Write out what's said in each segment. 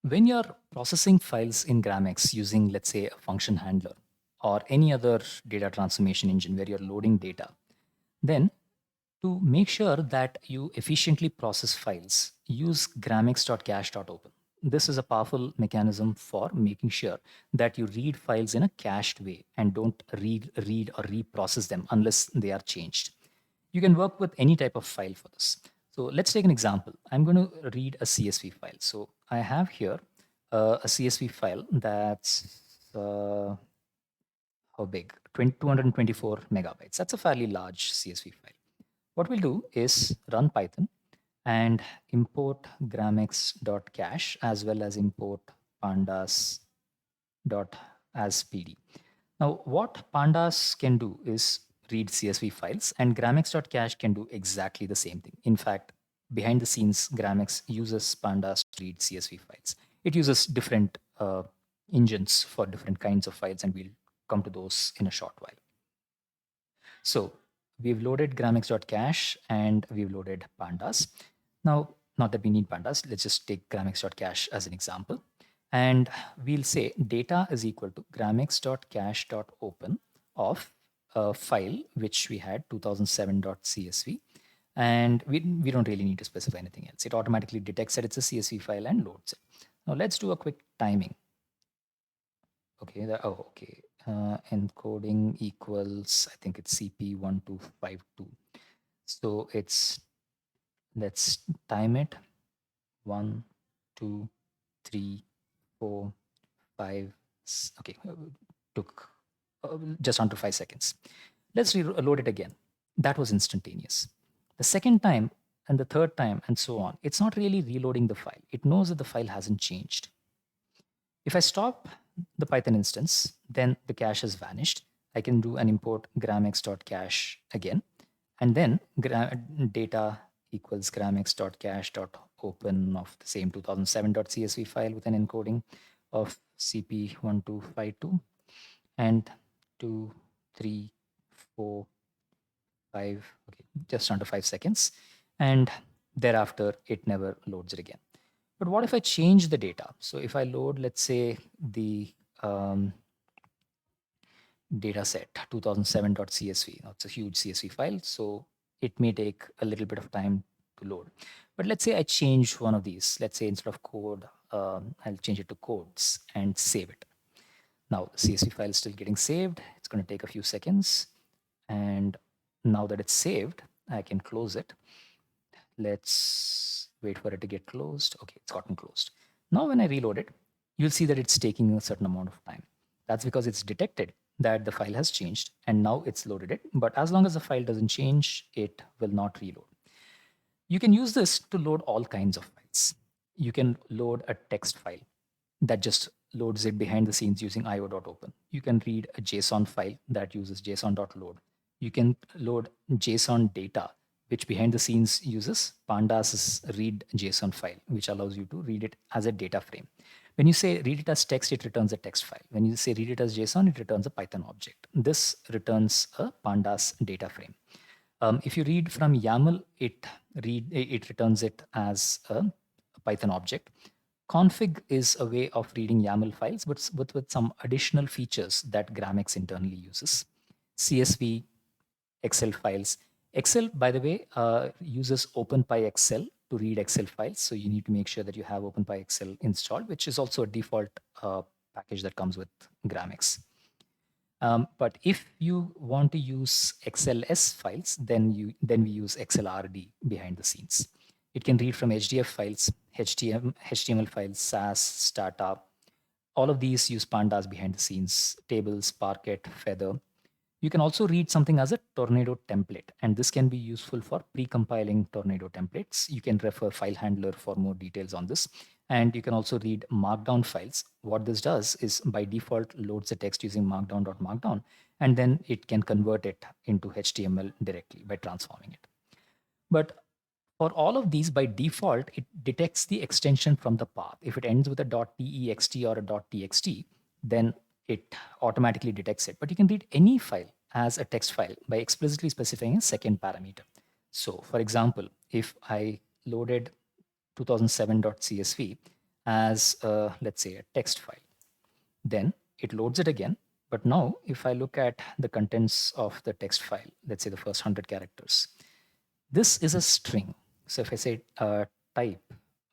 When you're processing files in Gramex using, let's say, a function handler or any other data transformation engine where you're loading data, then to make sure that you efficiently process files, use gramex.cache.open. This is a powerful mechanism for making sure that you read files in a cached way and don't read or reprocess them unless they are changed. You can work with any type of file for this. So let's take an example. I'm going to read a CSV file. So I have here a CSV file that's how big? 224 megabytes. That's a fairly large CSV file. What we'll do is run Python and import gramex.cache as well as import pandas.as pd. Now, what pandas can do is read CSV files, and gramex.cache can do exactly the same thing. In fact, behind the scenes, Gramex uses pandas to read CSV files. It uses different engines for different kinds of files, and we'll come to those in a short while. So we've loaded gramex.cache and we've loaded pandas. Now, not that we need pandas, let's just take gramex.cache as an example. And we'll say data is equal to gramex.cache.open of a file which we had 2007.csv. And we don't really need to specify anything else. It automatically detects that it's a CSV file and loads it. Now let's do a quick timing. Okay, okay. Encoding equals, I think it's CP1252. So let's time it. 1, 2, 3, 4, 5. Okay, took just under 5 seconds. Let's reload it again. That was instantaneous. The second time and the third time and so on, it's not really reloading the file. It knows that the file hasn't changed. If I stop the Python instance, then the cache has vanished. I can do an import gramex.cache again, and then data equals gramex.cache.open of the same 2007.csv file with an encoding of CP1252 and 2, 3, 4, 5, okay, just under 5 seconds. And thereafter, it never loads it again. But what if I change the data? So if I load, let's say, the data set 2007.csv, now it's a huge CSV file, so it may take a little bit of time to load. But let's say I change one of these. Let's say instead of code, I'll change it to codes and save it. Now the CSV file is still getting saved. It's going to take a few seconds. And now that it's saved, I can close it. Let's wait for it to get closed. Okay, it's gotten closed. Now when I reload it, you'll see that it's taking a certain amount of time. That's because it's detected that the file has changed and now it's loaded it. But as long as the file doesn't change, it will not reload. You can use this to load all kinds of files. You can load a text file that just loads it behind the scenes using io.open. You can read a JSON file that uses json.load. You can load JSON data, which behind the scenes uses pandas' read JSON file, which allows you to read it as a data frame. When you say read it as text, it returns a text file. When you say read it as JSON, it returns a Python object. This returns a pandas data frame. If you read from YAML, it returns it as a Python object. Config is a way of reading YAML files, but with some additional features that Gramex internally uses. CSV, Excel files. Excel, by the way, uses OpenPyXL to read Excel files. So you need to make sure that you have OpenPyXL installed, which is also a default package that comes with Gramex. But if you want to use XLS files, then we use XLRD behind the scenes. It can read from HDF files, HTML files, SAS, Startup. All of these use pandas behind the scenes, tables, Parquet, Feather. You can also read something as a Tornado template, and this can be useful for pre-compiling Tornado templates. You can refer File Handler for more details on this. And you can also read Markdown files. What this does is by default loads the text using markdown.markdown, and then it can convert it into HTML directly by transforming it. But for all of these, by default, it detects the extension from the path. If it ends with a .text or a .txt, then it automatically detects it. But you can read any file as a text file by explicitly specifying a second parameter. So for example, if I loaded 2007.csv, as, let's say, a text file. Then it loads it again. But now if I look at the contents of the text file, let's say the first 100 characters, this is a string. So if I say type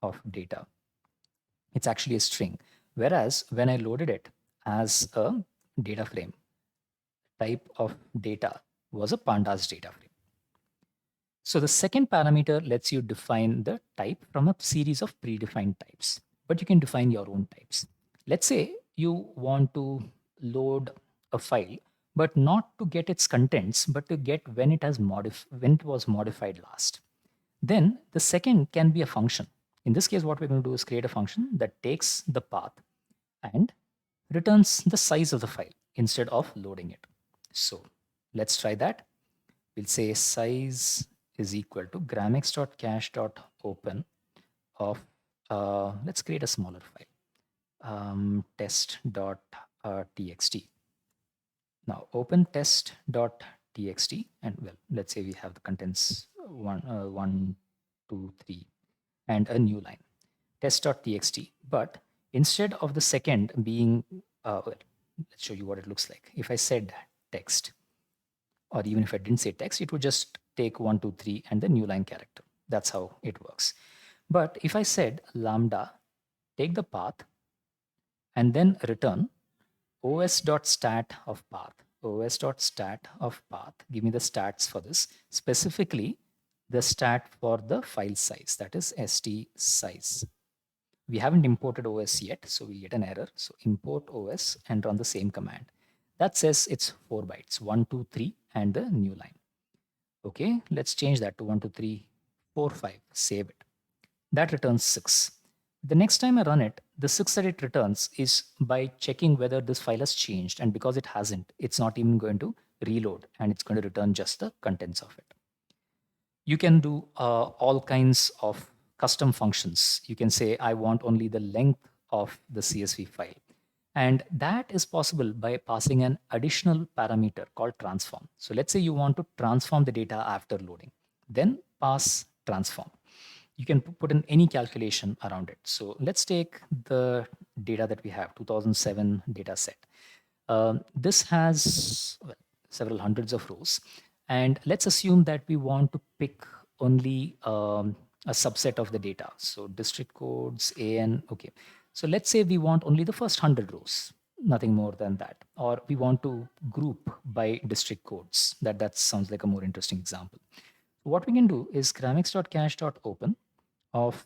of data, it's actually a string. Whereas when I loaded it as a data frame, type of data was a pandas data frame. So the second parameter lets you define the type from a series of predefined types, but you can define your own types. Let's say you want to load a file, but not to get its contents, but to get when when it was modified last. Then the second can be a function. In this case, what we're going to do is create a function that takes the path and returns the size of the file instead of loading it. So let's try that. We'll say size is equal to gramex.cache.open of, let's create a smaller file, test.txt. Now open test.txt, and well, let's say we have the contents 1, 2, 3, and a new line, test.txt. But instead of the second being, well, let's show you what it looks like. If I said text, or even if I didn't say text, it would just take 1, 2, 3 and the new line character. That's how it works. But if I said lambda, take the path and then return os.stat of path, os.stat of path, give me the stats for this, specifically the stat for the file size, that is st size. We haven't imported os yet, so we get an error. So import os and run the same command. That says it's 4 bytes, 1, 2, 3, and the new line. Okay, let's change that to 1, 2, 3, 4, 5, save it. That returns 6. The next time I run it, the 6 that it returns is by checking whether this file has changed. And because it hasn't, it's not even going to reload, and it's going to return just the contents of it. You can do all kinds of custom functions. You can say, I want only the length of the CSV file. And that is possible by passing an additional parameter called transform. So let's say you want to transform the data after loading, then pass transform. You can put in any calculation around it. So let's take the data that we have, 2007 data set. This has, well, several hundreds of rows. And let's assume that we want to pick only a subset of the data. So district codes, AN, okay. So let's say we want only the first 100 rows, nothing more than that. Or we want to group by district codes. That sounds like a more interesting example. What we can do is gramex.cache.open of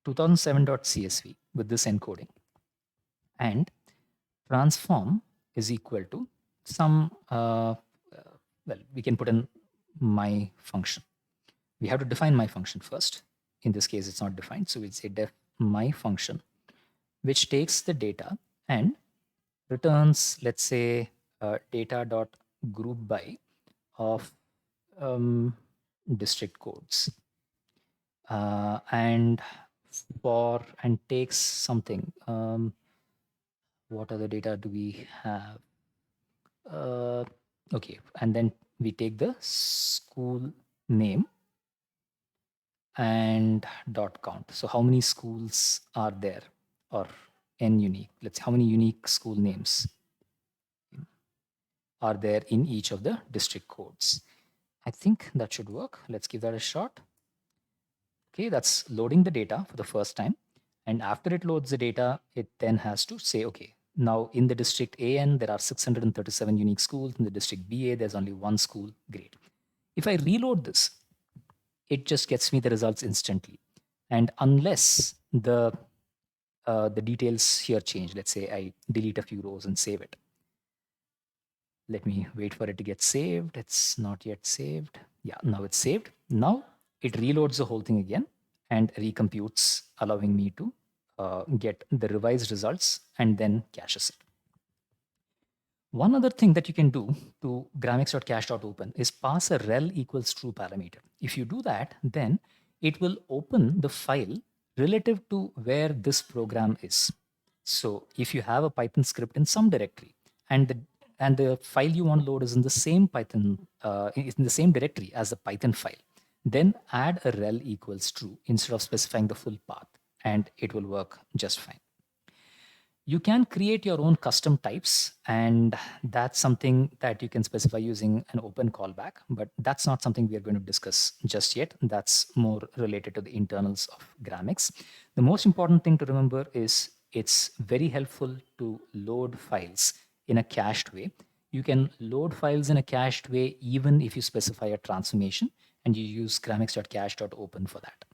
2007.csv with this encoding, and transform is equal to some, well, we can put in my function. We have to define my function first. In this case, it's not defined. So we'll say def my function, which takes the data and returns, let's say, data.groupby of district codes. And takes something. What other data do we have? Okay, and then we take the school name and dot count. So how many schools are there, or n unique? Let's see how many unique school names are there in each of the district codes. I think that should work. Let's give that a shot. Okay, that's loading the data for the first time. And after it loads the data, it then has to say, okay, now in the district AN, there are 637 unique schools. In the district BA, there's only one school. Great. If I reload this, it just gets me the results instantly. And unless the details here change, let's say I delete a few rows and save it. Let me wait for it to get saved. It's not yet saved. Yeah, now it's saved. Now it reloads the whole thing again and recomputes, allowing me to get the revised results and then caches it. One other thing that you can do to gramex.cache.open is pass a rel equals true parameter. If you do that, then it will open the file relative to where this program is. So if you have a Python script in some directory, and the file you want to load is in the same Python, in the same directory as the Python file, then add a rel equals true instead of specifying the full path, and it will work just fine. You can create your own custom types, and that's something that you can specify using an open callback, but that's not something we are going to discuss just yet. That's more related to the internals of Gramex. The most important thing to remember is it's very helpful to load files in a cached way. You can load files in a cached way even if you specify a transformation and you use gramex.cache.open for that.